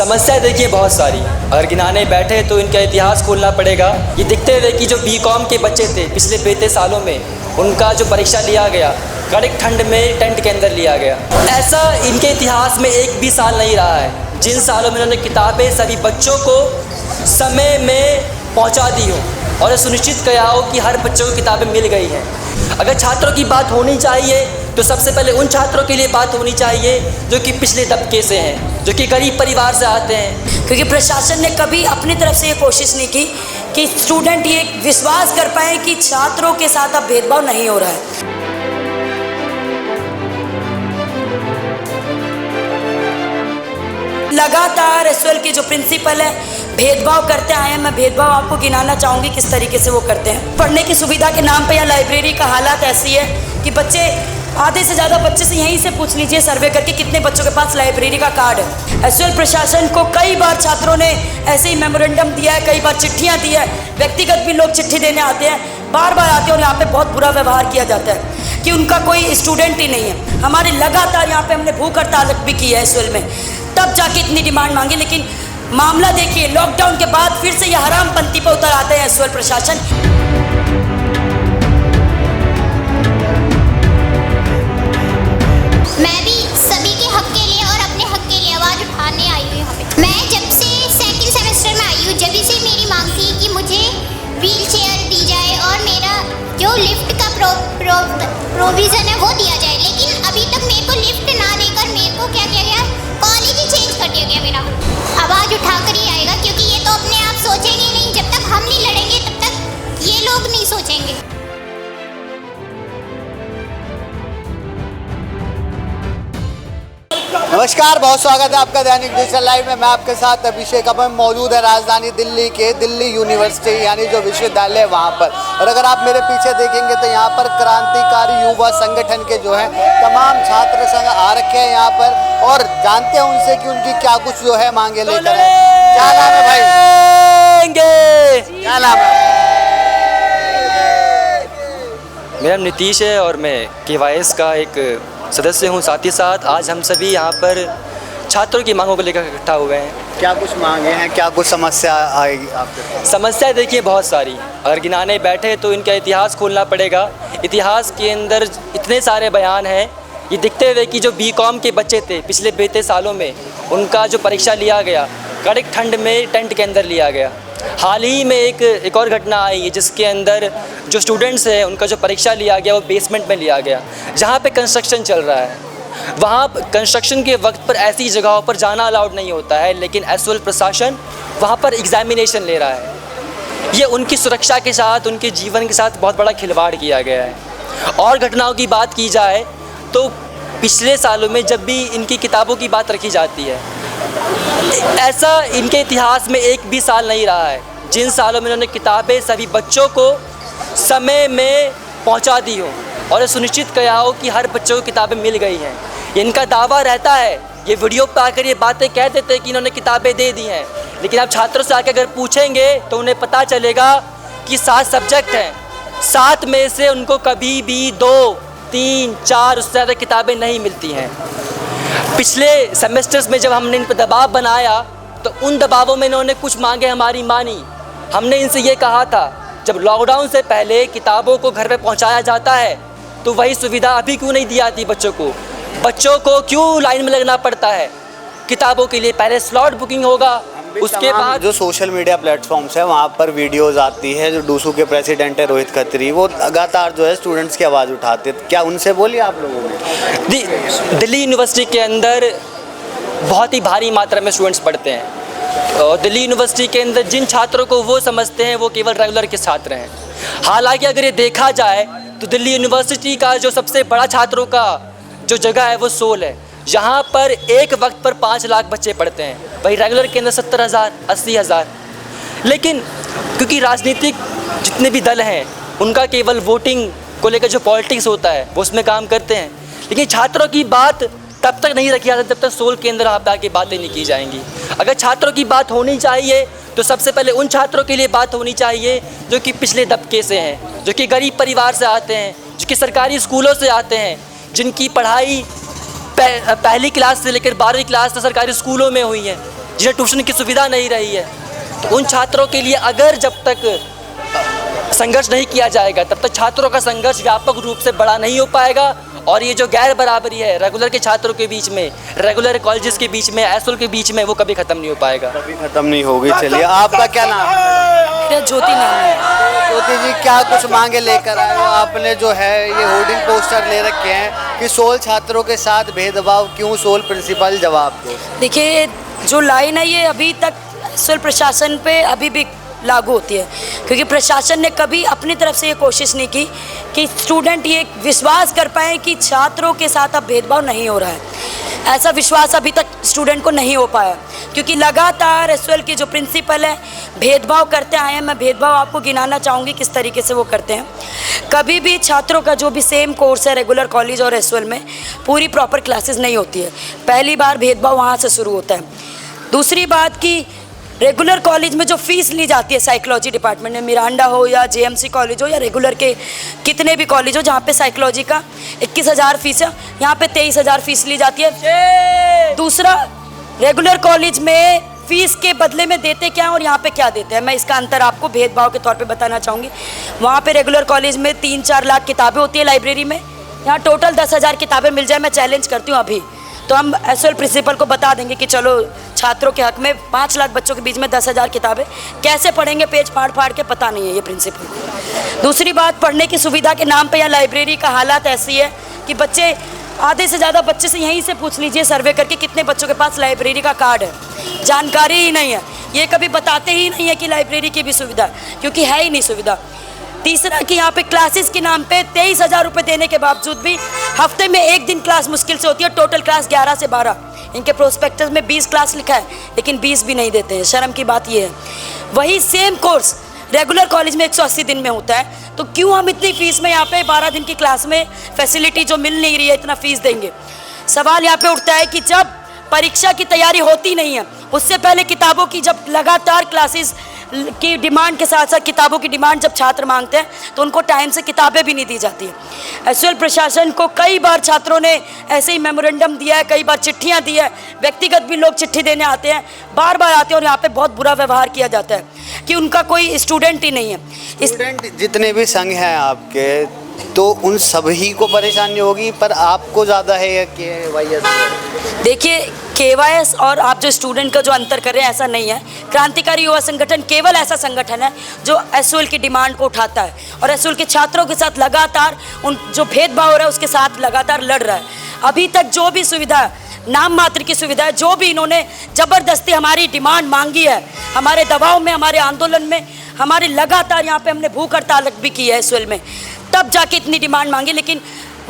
समस्याएं देखिए बहुत सारी, अगर गिनाने बैठे तो इनका इतिहास खोलना पड़ेगा। ये दिखते हुए कि जो बीकॉम के बच्चे थे पिछले 32 सालों में, उनका जो परीक्षा लिया गया कड़क ठंड में टेंट के अंदर लिया गया। ऐसा इनके इतिहास में एक भी साल नहीं रहा है जिन सालों में उन्होंने किताबें सभी बच्चों को समय में पहुंचा दी हो और सुनिश्चित किया हो कि हर बच्चों को किताबें मिल गई हैं। अगर छात्रों की बात होनी चाहिए तो सबसे पहले उन छात्रों के लिए बात होनी चाहिए जो कि पिछले तबके से हैं, जो कि गरीब परिवार से आते हैं। क्योंकि प्रशासन ने कभी अपनी तरफ से ये कोशिश नहीं की कि स्टूडेंट ये विश्वास कर पाए कि छात्रों के साथ अब भेदभाव नहीं हो रहा है। लगातार एसएल के जो प्रिंसिपल है भेदभाव करते आए हैं। मैं भेदभाव आपको गिनाना चाहूँगी किस तरीके से वो करते हैं। पढ़ने की सुविधा के नाम पे या लाइब्रेरी का हालात ऐसी है कि बच्चे आधे से ज़्यादा बच्चे से यहीं से पूछ लीजिए सर्वे करके कितने बच्चों के पास लाइब्रेरी का कार्ड है। एसएल प्रशासन को कई बार छात्रों ने ऐसे ही मेमोरेंडम दिया है, कई बार चिट्ठियाँ दी है, व्यक्तिगत भी लोग चिट्ठी देने आते हैं, बार बार आते हैं और यहाँ पे बहुत बुरा व्यवहार किया जाता है कि उनका कोई स्टूडेंट ही नहीं है। हमारे लगातार यहाँ पे हमने भूख हड़ताल भी की है एसएल में, तब जाके इतनी डिमांड मांगी। लेकिन मामला देखिए, लॉकडाउन के बाद फिर से ये हरामपंथी पर उतर आते हैं एसएल प्रशासन। मैं भी सभी के हक के लिए और अपने हक के लिए आवाज़ उठाने आई हूँ यहाँ पे। मैं जब से सेकंड सेमेस्टर में आई हूँ, जब से मेरी मांग थी कि मुझे व्हील चेयर दी जाए और मेरा जो लिफ्ट का प्रोविज़न है वो दिया जाए। लेकिन अभी तक मेरे को लिफ्ट ना देकर मेरे को क्या किया गया, कॉलेज ही चेंज कर दिया गया मेरा। आवाज़ उठाकर ही आएगा, क्योंकि ये तो अपने आप सोचेंगे नहीं। जब तक हम नहीं लड़ेंगे तब तक ये लोग नहीं सोचेंगे। नमस्कार, बहुत स्वागत है आपका दैनिक डिजिटल लाइव में। मैं आपके साथ अभिषेक। अब हम मौजूद है राजधानी दिल्ली के दिल्ली यूनिवर्सिटी यानी जो विश्वविद्यालय है वहाँ पर। और अगर आप मेरे पीछे देखेंगे तो यहाँ पर क्रांतिकारी युवा संगठन के जो है तमाम छात्र संघ आ रखे हैं यहाँ पर, और जानते हैं उनसे कि उनकी क्या कुछ जो है मांगे लेकर है। क्या नाम है भाई? क्या नाम है? मेरा नाम नीतीश है और मैं KYS का एक सदस्य हूँ। साथ ही साथ आज हम सभी यहाँ पर छात्रों की मांगों को लेकर इकट्ठा हुए हैं। क्या कुछ मांगे हैं, क्या कुछ समस्या आएगी आपके? समस्याएं देखिए बहुत सारी, अगर गिनाने बैठे तो इनका इतिहास खोलना पड़ेगा। इतिहास के अंदर इतने सारे बयान हैं। ये दिखते हुए कि जो बीकॉम के बच्चे थे पिछले 32 सालों में, उनका जो परीक्षा लिया गया कड़क ठंड में टेंट के अंदर लिया गया। हाल ही में एक और घटना आई है जिसके अंदर जो स्टूडेंट्स हैं उनका जो परीक्षा लिया गया वो बेसमेंट में लिया गया, जहाँ पे कंस्ट्रक्शन चल रहा है। वहाँ कंस्ट्रक्शन के वक्त पर ऐसी जगहों पर जाना अलाउड नहीं होता है, लेकिन एसएल प्रशासन वहाँ पर एग्जामिनेशन ले रहा है। ये उनकी सुरक्षा के साथ, उनके जीवन के साथ बहुत बड़ा खिलवाड़ किया गया है। और घटनाओं की बात की जाए तो पिछले सालों में जब भी इनकी किताबों की बात रखी जाती है, ऐसा इनके इतिहास में एक भी साल नहीं रहा है जिन सालों में इन्होंने किताबें सभी बच्चों को समय में पहुंचा दी हो और सुनिश्चित किया हो कि हर बच्चों को किताबें मिल गई हैं। इनका दावा रहता है, ये वीडियो पर आकर ये बातें कह देते हैं कि इन्होंने किताबें दे दी हैं, लेकिन आप छात्रों से आकर अगर पूछेंगे तो उन्हें पता चलेगा कि 7 सब्जेक्ट हैं, 7 में से उनको कभी भी 2, 3, 4 उससे ज़्यादा किताबें नहीं मिलती हैं। पिछले सेमेस्टर्स में जब हमने इन पर दबाव बनाया तो उन दबावों में इन्होंने कुछ मांगे हमारी मानी। हमने इनसे ये कहा था, जब लॉकडाउन से पहले किताबों को घर पे पहुंचाया जाता है तो वही सुविधा अभी क्यों नहीं दी जाती बच्चों को? बच्चों को क्यों लाइन में लगना पड़ता है किताबों के लिए? पहले स्लॉट बुकिंग होगा, उसके बाद जो सोशल मीडिया प्लेटफॉर्म्स है वहाँ पर वीडियोस आती है। जो डूसू के प्रेसिडेंट है रोहित खत्री, वो लगातार जो है स्टूडेंट्स की आवाज़ उठाते। क्या उनसे बोलिए आप लोगों ने? दिल्ली यूनिवर्सिटी के अंदर बहुत ही भारी मात्रा में स्टूडेंट्स पढ़ते हैं और दिल्ली यूनिवर्सिटी के अंदर जिन छात्रों को वो समझते हैं वो केवल रेगुलर के छात्र हैं। हालांकि अगर ये देखा जाए तो दिल्ली यूनिवर्सिटी का जो सबसे बड़ा छात्रों का जो जगह है वो सोल है, जहाँ पर एक वक्त पर 5 लाख बच्चे पढ़ते हैं। वही रेगुलर के अंदर 70,000, 80,000। लेकिन क्योंकि राजनीतिक जितने भी दल हैं उनका केवल वोटिंग को लेकर जो पॉलिटिक्स होता है वो उसमें काम करते हैं, लेकिन छात्रों की बात तब तक नहीं रखी जाती जब तक सोल के अंदर आप आके बातें नहीं की जाएंगी। अगर छात्रों की बात होनी चाहिए तो सबसे पहले उन छात्रों के लिए बात होनी चाहिए जो कि पिछले तबके से हैं, जो कि गरीब परिवार से आते हैं, जो कि सरकारी स्कूलों से आते हैं, जिनकी पढ़ाई पहली क्लास से लेकर 12वीं क्लास तक सरकारी स्कूलों में हुई है, जिन्हें ट्यूशन की सुविधा नहीं रही है, तो उन छात्रों के लिए अगर जब तक संघर्ष नहीं किया जाएगा तब तक छात्रों का संघर्ष व्यापक रूप से बड़ा नहीं हो पाएगा। और ये जो गैर बराबरी है रेगुलर के छात्रों के बीच में, रेगुलर कॉलेजेस के बीच में, एसओल के बीच में, वो कभी ख़त्म नहीं हो पाएगा, कभी ख़त्म नहीं होगी। चलिए, आपका क्या नाम है? मेरा ज्योति नाम है। ज्योति जी, क्या कुछ मांगे लेकर आए हो? आपने जो है ये होर्डिंग पोस्टर ले रखे हैं कि 16 छात्रों के साथ भेदभाव क्यों, सोल प्रिंसिपल जवाब दो। देखिए, जो लाइन है ये अभी तक एसओल प्रशासन पे अभी भी लागू होती है, क्योंकि प्रशासन ने कभी अपनी तरफ से ये कोशिश नहीं की कि स्टूडेंट ये विश्वास कर पाए कि छात्रों के साथ अब भेदभाव नहीं हो रहा है। ऐसा विश्वास अभी तक स्टूडेंट को नहीं हो पाया, क्योंकि लगातार एसओएल के जो प्रिंसिपल है भेदभाव करते आए हैं। मैं भेदभाव आपको गिनाना चाहूँगी किस तरीके से वो करते हैं। कभी भी छात्रों का जो भी सेम कोर्स है रेगुलर कॉलेज और एसओएल में पूरी प्रॉपर क्लासेस नहीं होती है। पहली बार भेदभाव वहाँ से शुरू होता है। दूसरी बात कि रेगुलर कॉलेज में जो फ़ीस ली जाती है साइकोलॉजी डिपार्टमेंट में, मिरांडा हो या जेएमसी कॉलेज हो या रेगुलर के कितने भी कॉलेज हो जहाँ पे साइकोलॉजी का 21,000 फीस है, यहाँ पे 23,000 फीस ली जाती है। दूसरा, रेगुलर कॉलेज में फ़ीस के बदले में देते क्या हैं और यहाँ पे क्या देते हैं, मैं इसका अंतर आपको भेदभाव के तौर पे बताना चाहूँगी। वहाँ पे रेगुलर कॉलेज में 3-4 लाख किताबें होती है लाइब्रेरी में, यहाँ टोटल 10,000 किताबें मिल जाए। मैं चैलेंज करती हूँ अभी तो हम एसओएल प्रिंसिपल को बता देंगे कि चलो छात्रों के हक में 5 लाख बच्चों के बीच में 10,000 किताबें कैसे पढ़ेंगे, पेज फाड़ फाड़ के, पता नहीं है ये प्रिंसिपल को। दूसरी बात, पढ़ने की सुविधा के नाम पे या लाइब्रेरी का हालात ऐसी है कि बच्चे, आधे से ज़्यादा बच्चे से यहीं से पूछ लीजिए सर्वे करके कितने बच्चों के पास लाइब्रेरी का कार्ड है, जानकारी ही नहीं है। ये कभी बताते ही नहीं है कि लाइब्रेरी की भी सुविधा है, क्योंकि है ही नहीं सुविधा। तीसरा कि यहाँ पे क्लासेस के नाम पे 23,000 रुपये देने के बावजूद भी हफ्ते में 1 दिन क्लास मुश्किल से होती है। टोटल क्लास 11 से 12, इनके प्रोस्पेक्टस में 20 क्लास लिखा है लेकिन 20 भी नहीं देते हैं। शर्म की बात ये है। वही सेम कोर्स रेगुलर कॉलेज में 180 दिन में होता है, तो क्यों हम इतनी फ़ीस में यहाँ पे 12 दिन की क्लास में फैसिलिटी जो मिल नहीं रही है इतना फ़ीस देंगे। सवाल यहाँ पे उठता है कि जब परीक्षा की तैयारी होती नहीं है उससे पहले किताबों की जब लगातार क्लासेस की डिमांड के साथ साथ किताबों की डिमांड जब छात्र मांगते हैं तो उनको टाइम से किताबें भी नहीं दी जाती है। एसओएल प्रशासन को कई बार छात्रों ने ऐसे ही मेमोरेंडम दिया है, कई बार चिट्ठियां दी है, व्यक्तिगत भी लोग चिट्ठी देने आते हैं, बार बार आते हैं और यहाँ पे बहुत बुरा व्यवहार किया जाता है कि उनका कोई स्टूडेंट ही नहीं है। स्टूडेंट जितने भी संघ हैं आपके, तो उन सभी को परेशानी होगी, पर आपको ज़्यादा है या केवाईएस? देखिए, केवाईएस और आप जो स्टूडेंट का जो अंतर कर रहे हैं ऐसा नहीं है। क्रांतिकारी युवा संगठन केवल ऐसा संगठन है जो एसओएल की डिमांड को उठाता है और एसओएल के छात्रों के साथ लगातार उन जो भेदभाव हो रहा है उसके साथ लगातार लड़ रहा है। अभी तक जो भी सुविधा, नाम मात्र की सुविधा है, जो भी इन्होंने ज़बरदस्ती हमारी डिमांड मांगी है, हमारे दबाव में, हमारे आंदोलन में, हमारे लगातार यहाँ पे हमने भूख हड़ताल भी की है एसओएल में, तब जाके इतनी डिमांड मांगी। लेकिन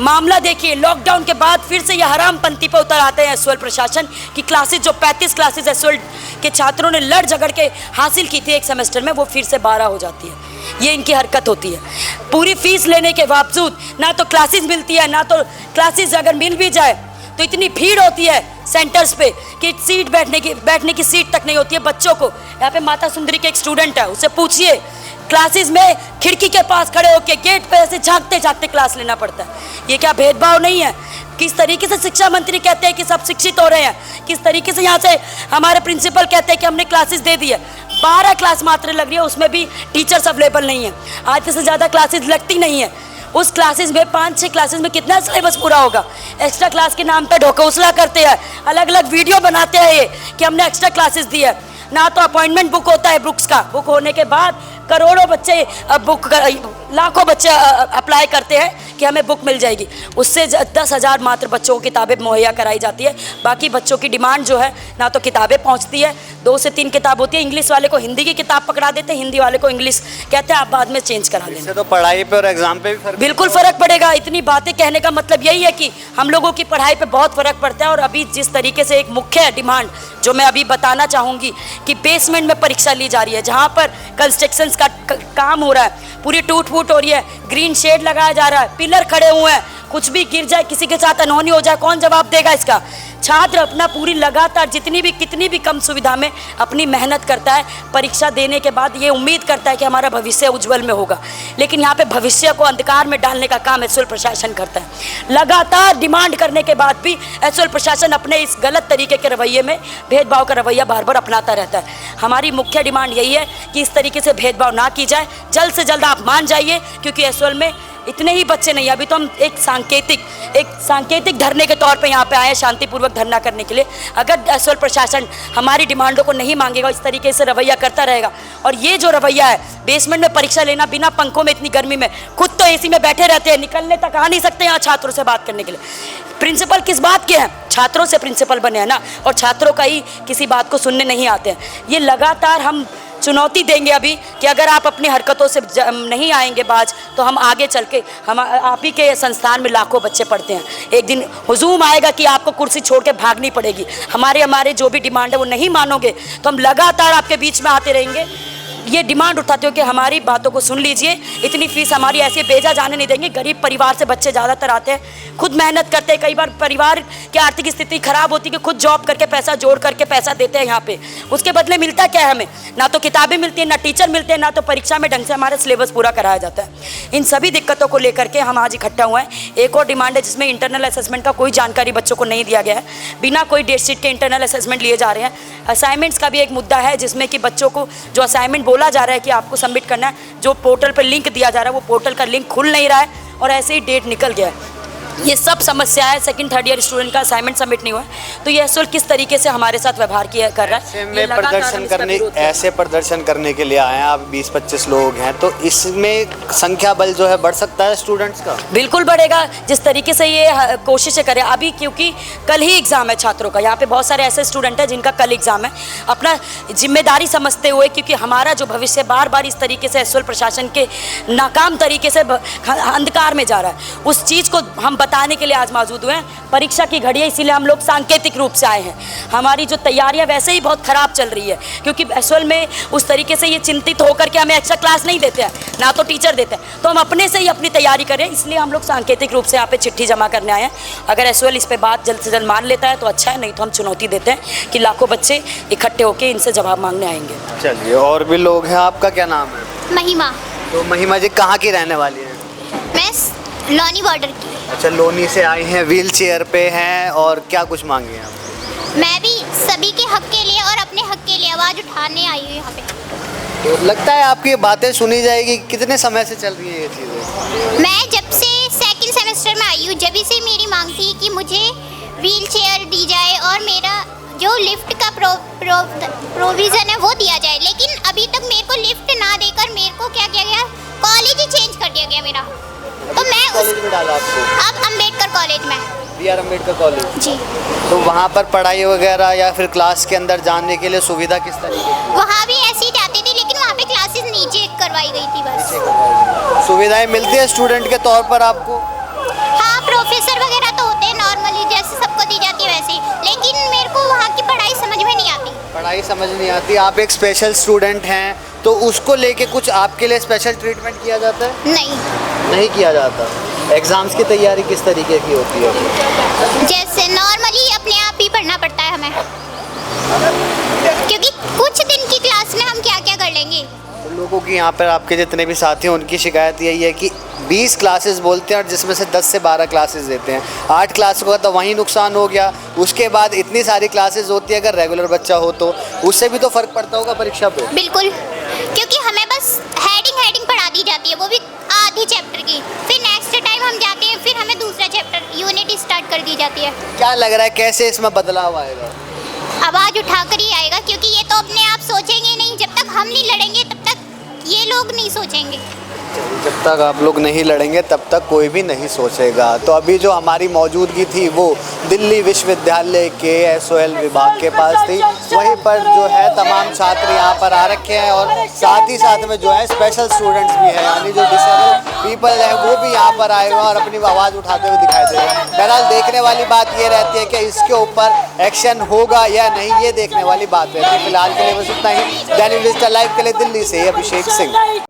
मामला देखिए, लॉकडाउन के बाद फिर से ये हरामपंथी पर उतर आते हैं एसओएल प्रशासन की क्लासेस, जो 35 क्लासेस एसओएल के छात्रों ने लड़ झगड़ के हासिल की थी एक सेमेस्टर में, वो फिर से 12 हो जाती है। ये इनकी हरकत होती है। पूरी फीस लेने के बावजूद ना तो क्लासेस मिलती है, ना तो क्लासेस अगर मिल भी जाए तो इतनी भीड़ होती है सेंटर्स पे कि सीट बैठने की सीट तक नहीं होती है बच्चों को। यहाँ पे माता सुंदरी के एक स्टूडेंट है, उससे पूछिए, क्लासेस में खिड़की के पास खड़े होकर गेट पे ऐसे झांकते झांकते क्लास लेना पड़ता है। ये क्या भेदभाव नहीं है? किस तरीके से शिक्षा मंत्री कहते हैं कि सब शिक्षित हो रहे हैं, किस तरीके से यहाँ से हमारे प्रिंसिपल कहते हैं कि हमने क्लासेस दे दी है। 12 क्लास मात्र लग रही है, उसमें भी टीचर्स अवेलेबल नहीं है। आधे से ज़्यादा क्लासेस लगती नहीं है। उस क्लासेस में 5-6 क्लासेस में कितना सिलेबस पूरा होगा? एक्स्ट्रा क्लास के नाम पे ढोकौसला करते हैं, अलग अलग वीडियो बनाते हैं ये कि हमने एक्स्ट्रा क्लासेस दी है। ना तो अपॉइंटमेंट बुक होता है बुक्स का, बुक होने के बाद करोड़ों बच्चे लाखों बच्चे अप्लाई करते हैं कि हमें बुक मिल जाएगी, उससे 10,000 मात्र बच्चों को किताबें मुहैया कराई जाती है। बाकी बच्चों की डिमांड जो है, ना तो किताबें पहुंचती है, 2 से 3 किताब होती है। इंग्लिश वाले को हिंदी की किताब पकड़ा देते हैं, हिंदी वाले को इंग्लिश कहते हैं, आप बाद में चेंज करा लेंगे। इससे तो पढ़ाई पे और एग्जाम पे भी बिल्कुल फ़र्क पड़ेगा। इतनी बातें कहने का मतलब यही है कि हम लोगों की पढ़ाई पे बहुत फ़र्क पड़ता है। और अभी जिस तरीके से एक मुख्य डिमांड जो मैं अभी बताना चाहूँगी कि बेसमेंट में परीक्षा ली जा रही है, जहाँ पर कंस्ट्रक्शंस का काम हो रहा है, पूरी टूट फूट हो रही है, ग्रीन शेड लगाया जा रहा है, पिलर खड़े हुए हैं, कुछ भी गिर जाए, किसी के साथ अनहोनी हो जाए, कौन जवाब देगा इसका? छात्र अपना पूरी लगातार कितनी भी कम सुविधा में अपनी मेहनत करता है, परीक्षा देने के बाद ये उम्मीद करता है कि हमारा भविष्य उज्जवल में होगा, लेकिन यहाँ पे भविष्य को अंधकार में डालने का काम एसओएल प्रशासन करता है। लगातार डिमांड करने के बाद भी एसओएल प्रशासन अपने इस गलत तरीके के रवैये में भेदभाव का रवैया बार बार अपनाता रहता है। हमारी मुख्य डिमांड यही है कि इस तरीके से भेदभाव ना की जाए, जल्द से जल्द आप मान जाइए, क्योंकि एसओएल में इतने ही बच्चे नहीं, अभी तो हम एक सांकेतिक धरने के तौर पे यहाँ पे आए हैं, शांतिपूर्वक धरना करने के लिए। अगर एसओएल प्रशासन हमारी डिमांडों को नहीं मांगेगा, इस तरीके से रवैया करता रहेगा, और ये जो रवैया है बेसमेंट में परीक्षा लेना बिना पंखों में, इतनी गर्मी में, खुद तो एसी में बैठे रहते हैं, निकलने तक आ नहीं सकते यहाँ छात्रों से बात करने के लिए। प्रिंसिपल किस बात के हैं? छात्रों से प्रिंसिपल बने हैं ना, और छात्रों का ही किसी बात को सुनने नहीं आते हैं। ये लगातार हम चुनौती देंगे अभी कि अगर आप अपनी हरकतों से नहीं आएंगे बाज, तो हम आगे चल के हम आप ही के संस्थान में लाखों बच्चे पढ़ते हैं, एक दिन हुजूम आएगा कि आपको कुर्सी छोड़ के भागनी पड़ेगी। हमारे जो भी डिमांड है वो नहीं मानोगे तो हम लगातार आपके बीच में आते रहेंगे, ये डिमांड उठाते हो कि हमारी बातों को सुन लीजिए, इतनी फीस हमारी ऐसे बेजा जाने नहीं देंगे। गरीब परिवार से बच्चे ज़्यादातर आते हैं, खुद मेहनत करते हैं, कई बार परिवार की आर्थिक स्थिति खराब होती है कि खुद जॉब करके पैसा जोड़ करके पैसा देते हैं यहाँ पे, उसके बदले मिलता क्या है हमें? ना तो किताबें मिलती हैं, ना टीचर मिलते हैं, ना तो परीक्षा में ढंग से हमारा सिलेबस पूरा कराया जाता है। इन सभी दिक्कतों को लेकर के हम आज इकट्ठा हुए हैं। एक और डिमांड है जिसमें इंटरनल असेसमेंट का कोई जानकारी बच्चों को नहीं दिया गया है, बिना कोई डेट शीट के इंटरनल असेसमेंट लिए जा रहे हैं। असाइनमेंट्स का भी एक मुद्दा है जिसमें कि बच्चों को जो असाइनमेंट बोला जा रहा है कि आपको सबमिट करना है, जो पोर्टल पर लिंक दिया जा रहा है वो पोर्टल का लिंक खुल नहीं रहा है, और ऐसे ही डेट निकल गया है। ये सब समस्या है। सेकंड थर्ड ईयर स्टूडेंट का असाइनमेंट सबमिट नहीं हुआ, तो ये एसओएल किस तरीके से हमारे साथ व्यवहार कर रहा है? ऐसे प्रदर्शन करने के लिए आए हैं आप, 20-25 लोग हैं, तो इसमें संख्या बल जो है बढ़ सकता है स्टूडेंट्स का? बिल्कुल बढ़ेगा, जिस तरीके से ये कोशिशें करें अभी, क्योंकि कल ही एग्ज़ाम है छात्रों का। यहाँ पे बहुत सारे ऐसे स्टूडेंट हैं जिनका कल एग्ज़ाम है। अपना जिम्मेदारी समझते हुए, क्योंकि हमारा जो भविष्य बार बार इस तरीके से एसओएल प्रशासन के नाकाम तरीके से अंधकार में जा रहा है, उस चीज़ को हम बताने के लिए आज मौजूद हुए हैं। परीक्षा की घड़ी है, इसीलिए हम लोग सांकेतिक रूप से आए हैं। हमारी जो तैयारियां वैसे ही बहुत ख़राब चल रही है, क्योंकि एसओएल में उस तरीके से ये चिंतित होकर के हमें एक्स्ट्रा क्लास नहीं देते हैं, ना तो टीचर देते हैं, तो हम अपने से ही अपनी तैयारी करें, इसलिए हम लोग सांकेतिक रूप से यहाँ पे चिट्ठी जमा करने आए हैं। अगर एसओएल इस पर बात जल्द से जल्द मान लेता है तो अच्छा है, नहीं तो हम चुनौती देते हैं कि लाखों बच्चे इकट्ठे होकर इनसे जवाब मांगने आएंगे। चलिए, और भी लोग हैं। आपका क्या नाम है? महिमा। तो महिमा जी कहाँ की रहने वाली हैं? मैं लोनी बॉर्डर की। अच्छा, लोनी से आई हैं, व्हील चेयर पे हैं, और क्या कुछ मांगे हैं आप? मैं भी सभी के हक के लिए और अपने हक के लिए आवाज़ उठाने आई हूँ यहाँ पे। तो लगता है आपकी बातें सुनी जाएगी। कितने समय से चल रही है ये चीज़ें? मैं जब से सेकंड सेमेस्टर में आई हूँ, जब से मेरी मांग थी कि मुझे व्हील चेयर दी जाए और मेरा जो लिफ्ट का प्रोविज़न है वो दिया जाए, लेकिन अभी तक मेरे को लिफ्ट ना देकर मेरे को क्या किया गया, कॉलेज ही चेंज कर दिया गया मेरा। तो मैं कॉलेज में डाला आपको? अब अम्बेडकर कॉलेज में। BR अम्बेडकर कॉलेज जी। तो वहाँ पर पढ़ाई वगैरह या फिर क्लास के अंदर जाने के लिए सुविधा किस तरीके की? वहाँ भी ऐसे ही जाते थे, लेकिन वहाँ पे क्लासेस नीचे करवाई गई थी बस। सुविधाएं मिलती है स्टूडेंट के तौर पर आपको? हाँ, प्रोफेसर वगैरह तो होते हैं नॉर्मली, जैसे सबको दी जाती है वैसे, लेकिन मेरे को वहाँ की पढ़ाई समझ में नहीं आती। पढ़ाई समझ नहीं आती। आप एक स्पेशल स्टूडेंट हैं, तो उसको लेके कुछ आपके लिए स्पेशल ट्रीटमेंट किया जाता है? नहीं किया जाता। एग्जाम्स की तैयारी किस तरीके की होती है? जैसे नॉर्मली अपने आप ही पढ़ना पड़ता है हमें, क्योंकि कुछ दिन की क्लास में हम क्या क्या कर लेंगे। लोगों की यहाँ पर आपके जितने भी साथी हैं उनकी शिकायत यही है कि 20 क्लासेस बोलते हैं और जिसमें से 10 से 12 क्लासेस देते हैं। 8 क्लास का तो वहीं नुकसान हो गया, उसके बाद इतनी सारी क्लासेस होती है, अगर रेगुलर बच्चा हो तो उससे भी तो फ़र्क पड़ता होगा परीक्षा पे। बिल्कुल, क्योंकि हमें बस हेडिंग पढ़ा दी जाती है, वो भी आधी चैप्टर की, फिर नेक्स्ट टाइम हम जाते हैं फिर हमें दूसरा चैप्टर यूनिट स्टार्ट कर दी जाती है। क्या लग रहा है कैसे इसमें बदलाव आएगा? आवाज़ उठाकर ही आएगा, क्योंकि ये तो अपने आप सोचेंगे नहीं, जब तक हम नहीं लड़ेंगे तब तक ये लोग नहीं सोचेंगे। जब तक आप लोग नहीं लड़ेंगे तब तक कोई भी नहीं सोचेगा। तो अभी जो हमारी मौजूदगी थी वो दिल्ली विश्वविद्यालय के एसओएल विभाग के पास थी। वहीं पर जो है तमाम छात्र यहाँ पर आ रखे हैं और साथ ही साथ में जो है स्पेशल स्टूडेंट्स भी हैं, यानी जो डिसेबल पीपल हैं वो भी यहाँ पर आए हुए हैं और अपनी आवाज़ उठाते हुए दिखाई दे रहे हैं। बहरहाल देखने वाली बात ये रहती है कि इसके ऊपर एक्शन होगा या नहीं, ये देखने वाली बात रहती है। फिलहाल के लिए बस इतना ही। दैनिक डिजिटल लाइव के लिए दिल्ली से अभिषेक सिंह।